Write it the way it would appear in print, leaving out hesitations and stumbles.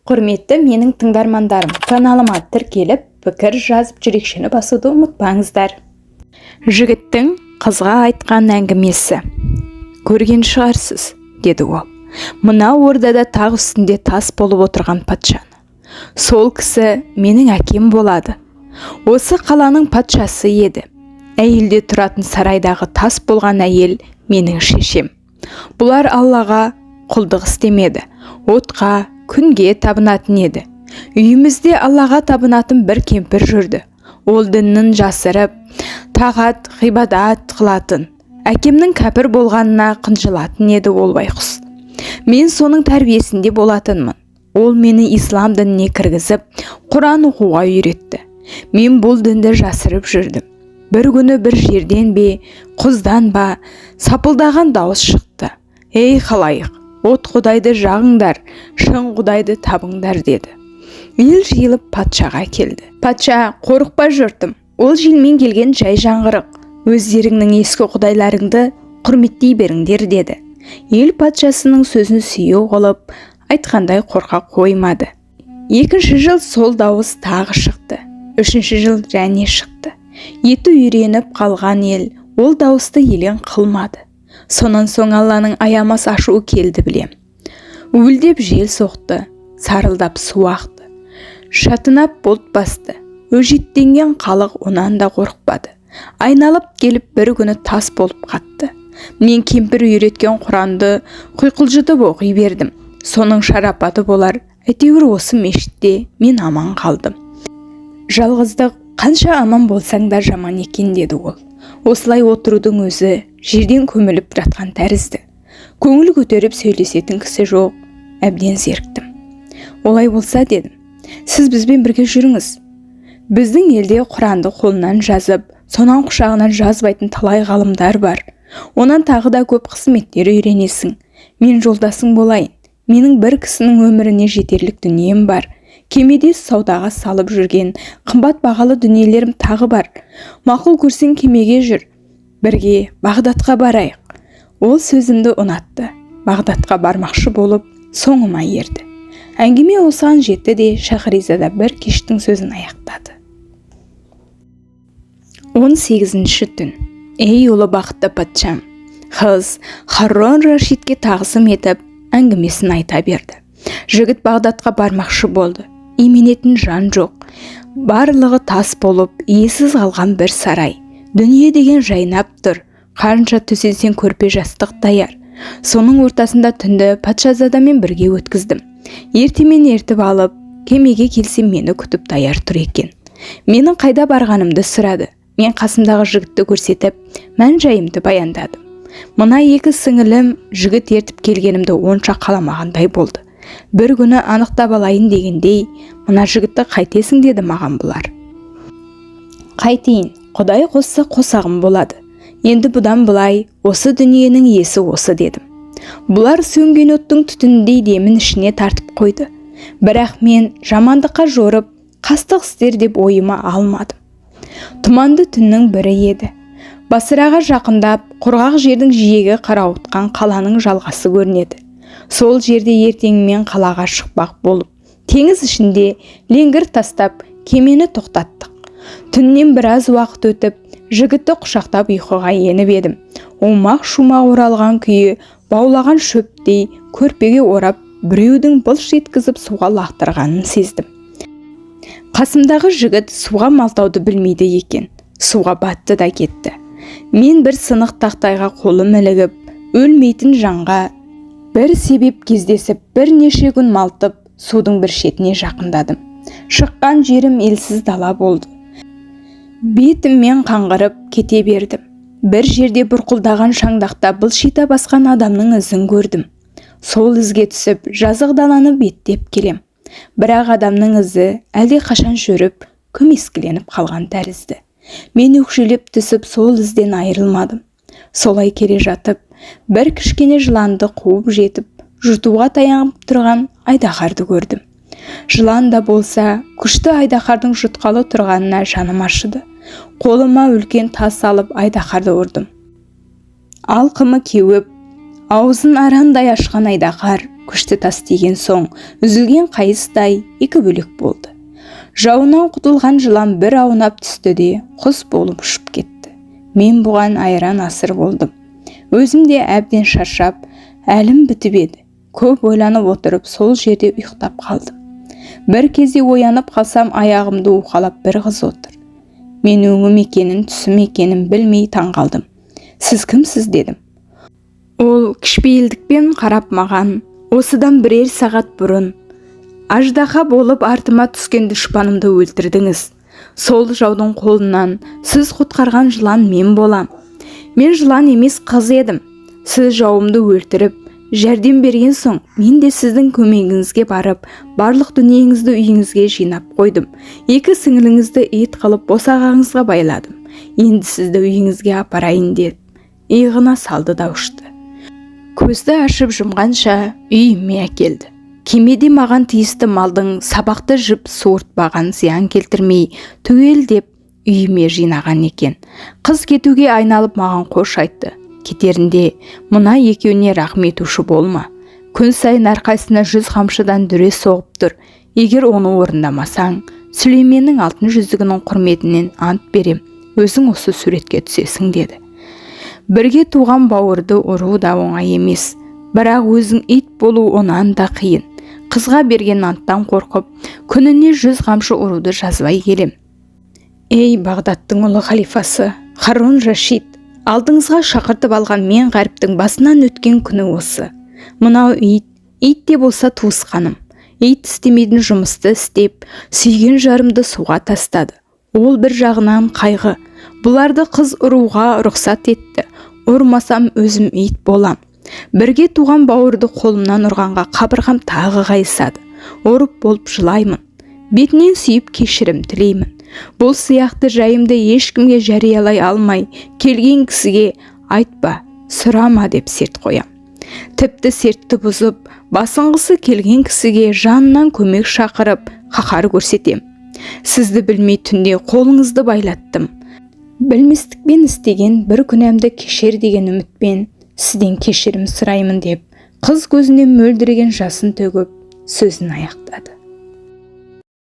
Құрметті менің тыңдармандарым, каналыма тіркеліп, пікір жазып жүрекшені басуды ұмытпаңыздар. Жігіттің қызға айтқан әңгімесі. Көрген шығарсыз, деді ол. Мына ордада тақ үстінде тас болып отырған патшаны. Сол кісі менің әкем болады. Осы қаланың патшасы еді. Әйелде тұратын сарайдағы тас болған әйел менің шешем. Бұлар Аллаға құлдық істемеді. Отқа, күнге табынатын еді. Үйімізде Аллаға табынатын бір кемпір жүрді. Ол діннің жасырып, тағат, ғибадат қылатын. Әкемнің кәпір болғанына қынжылатын еді ол байқұс. Мен соның тәрбиесінде болатынмын. Ол мені ислам дініне кіргізіп, Құран оқуға үйретті. Мен бұл дінді жасырып жүрдім. Бір күні бір жерден бе, құздан ба, сапылдаған дауыс шықты. Ей халайық, от құдайды жағыңдар, шын құдайды табыңдар, деді. Ел жиылып патшаға келді. Патша, қорықпа жұртым, ол желмен келген жай жаңғырық. Өздеріңнің ескі құдайларыңды құрметтей беріңдер, деді. Ел патшасының сөзін сүйеу қылып, айтқандай қорқа қоймады. Екінші жыл сол дауыс тағы шықты. Үшінші жыл және шықты. Еті үйреніп қалған ел ол дауысты елең қылмады. Сонан соң Алланың аямас ашуы келді білем. Уілдеп жел соқты, сарылдап су ақты. Шатынап бұлт басты. Өжеттенген халық онан да қорықпады. Айналып келіп бір күні тас болып қатты. Мен кемпір үйреткен Құранды құйқылжытып оқи бердім. Соның шарапаты болар. Әйтеуір осы мешітте мен аман қалдым. Жалғыздық қанша аман болсаң да жаман екен, деді ол. Осылай отырудың өзі жерден көміліп жатқан тәрізді. Көңіл көтеріп сөйлесетін кісі жоқ. Әбден зеріктім. Олай болса, дедім, сіз бізбен бірге жүріңіз. Біздің елде Құранды қолынан жазып, сонан құшағынан жазбайтын талай ғалымдар бар. Онан тағы да көп қызметтер үйренесің. Мен жолдасың болайын. Менің бір кісінің өміріне жетерлік дүнием бар. Кемеде саудаға салып жүрген қымбат бағалы дүниелерім тағы бар. Мақұл көрсең кемеге жүр. Бірге Бағдатқа барайық. Ол сөзімді ұнатты. Бағдатқа бармақшы болып, соңыма ерді. Әңгіме осыған жетті де Шахризада бір кештің сөзін аяқтады. 18-ші түн. Ей ұлы бақытты патшам. Қыз Харун Рашидке тағзым етіп, әңгімесін айта берді. Жігіт Бағдатқа бармақшы болды. Именетін жан жоқ. Барлығы тас болып, иесіз қалған бір сарай. Дүние деген жайнап тұр. Қанша төсенсең көрпе жастық даяр. Соның ортасында түнді патшазадамен бірге өткіздім. Ертемен ертіп алып, кемеге келсем мені күтіп даяр тұр екен. Менің қайда барғанымды сұрады. Мен қасымдағы жігітті көрсетіп, мән жайымды баяндадым. Мына екі сіңілім жігіт ертіп келгенімді онша қаламағандай болды. Бір күні анықтап алайын дегендей, мына жігітті қайтесің, деді маған бұлар. Қайтейін, Құдай қосса қосағым болады. Енді бұдан бұлай, осы дүниенің иесі осы, дедім. Бұлар сөнген оттың түтініндей демін ішіне тартып қойды. Бірақ мен жамандыққа жорып, қастық істер деп ойыма алмадым. Тұманды түннің бірі еді. Басыраға жақындап, құрғақ жердің жиегі қарауытқан қаланың жалғасы көрінеді. Сол жерде ертеңмен қалаға шықпақ болып, теңіз ішінде ленгір тастап, кемені тоқтаттық. Түннен біраз уақыт өтіп, жігітті құшақтап ұйқыға еніп едім. Омақ-шумақ оралған күйі, баулаған шөптей көрпеге орап, біреудің былш еткізіп суға лақтырғанын сездім. Қасымдағы жігіт суға малтауды білмейді екен. Суға батты да кетті. Мен бір сынық тақтайға қолым ілігіп, өлмейтін жанға бір себеп кездесіп, бірнеше күн малтып, судың бір шетіне жақындадым. Шыққан жерім елсіз дала болды. Бетіммен қаңғырып кете бердім. Бір жерде бұрқылдаған шаңдақта былшита басқан адамның ізін көрдім. Сол ізге түсіп, жазық даланы беттеп келем. Бірақ адамның ізі әлде қашан жүріп, көмескіленіп қалған тәрізді. Мен өкшелеп түсіп, сол ізден айырылмадым. Солай келе жатып, бір кішкене жыланды қуып жетіп, жұтуға таянып тұрған айдаһарды көрдім. Жылан да болса, күшті айдаһардың жұтқалы тұрғанына жаным ашыды. Қолыма үлкен тас алып айдаһарды ұрдым. Алқымы кеуіп, аузын арандай ашқан айдаһар күшті тас тиген соң үзілген қайыстай екі бөлек болды. Жауынан құтылған жылан бір аунап түсті де құс болып ұшып кетті. Мен бұған айран асыр болдым. Өзім де әбден шаршап, әлім бітіп еді. Көп ойланып отырып сол жерде ұйықтап қалдым. Бір кезде оянып қалсам, аяғымды уқалап бір қыз отыр. Мен өңім екенін, түсім екенін білмей таңғалдым. Сіз кімсіз дедім. Ол кішіпейілдікпен қарап маған, осыдан бірер сағат бұрын аждаһа болып артыма түскен дұшпанымды өлтірдіңіз. Сол жаудың қолынан сіз құтқарған жылан мен болам. Мен жылан емес қыз едім. Сіз жауымды өлтіріп, жәрдем берген соң, мен де сіздің көмегіңізге барып, барлық дүниеңізді үйіңізге жинап қойдым. Екі сіңіліңізді ит қылып босағаңызға байладым. Енді сізді үйіңізге апарайын деді. Иығына салды да ұшты. Көзді ашып жұмғанша үйіме әкелді. Кемеде маған тиісті малдың сабақты жіп суыртпаған, зиян келтірмей түгелдеп үйіме жинаған екен. Қыз кетуге айналып маған қош айтты. Кетерінде мына екеуіне рахым етуші болма. Күн сайын әрқайсына 100 қамшыдан дүре соғып тұр. Егер оны орындамасаң, Сүлейменнің алтын жүзігінің құрметінен ант берем, өзің осы суретке түсесің деді. Бірге туған бауырды ұру да оңай емес, бірақ өзің ит болу онан да қиын. Қызға берген анттан қорқып, күніне 100 қамшы ұруды жазбай келем. Ей Бағдаттың ұлы халифасы, Харун Рашид, алдыңызға шақыртып алған мен ғаріптің басынан өткен күні осы. Мынау ит де болса туысқаным. Ит істемейтін жұмысты істеп, сүйген жарымды суға тастады. Ол бір жағынан қайғы. Бұларды қыз ұруға рұқсат етті. Ұрмасам өзім ит болам. Бірге туған бауырды қолымнан ұрғанға қабырғам тағы қайысады. Ұрып болып жылаймын. Бетінен сүйіп кешірім тілеймін. Бұл сияқты жайымды ешкімге жариялай алмай, келген кісіге айтпа, сұрама деп серт қоям. Тіпті сертті бұзып, басынғысы келген кісіге жанынан көмек шақырып, қаһар көрсетем. Сізді білмей түнде қолыңызды байлаттым. Білместікпен істеген бір күнәмді кешер деген үмітпен сізден кешірім сұраймын деп, қыз көзінен мөлдіреген жасын төгіп сөзін аяқтады.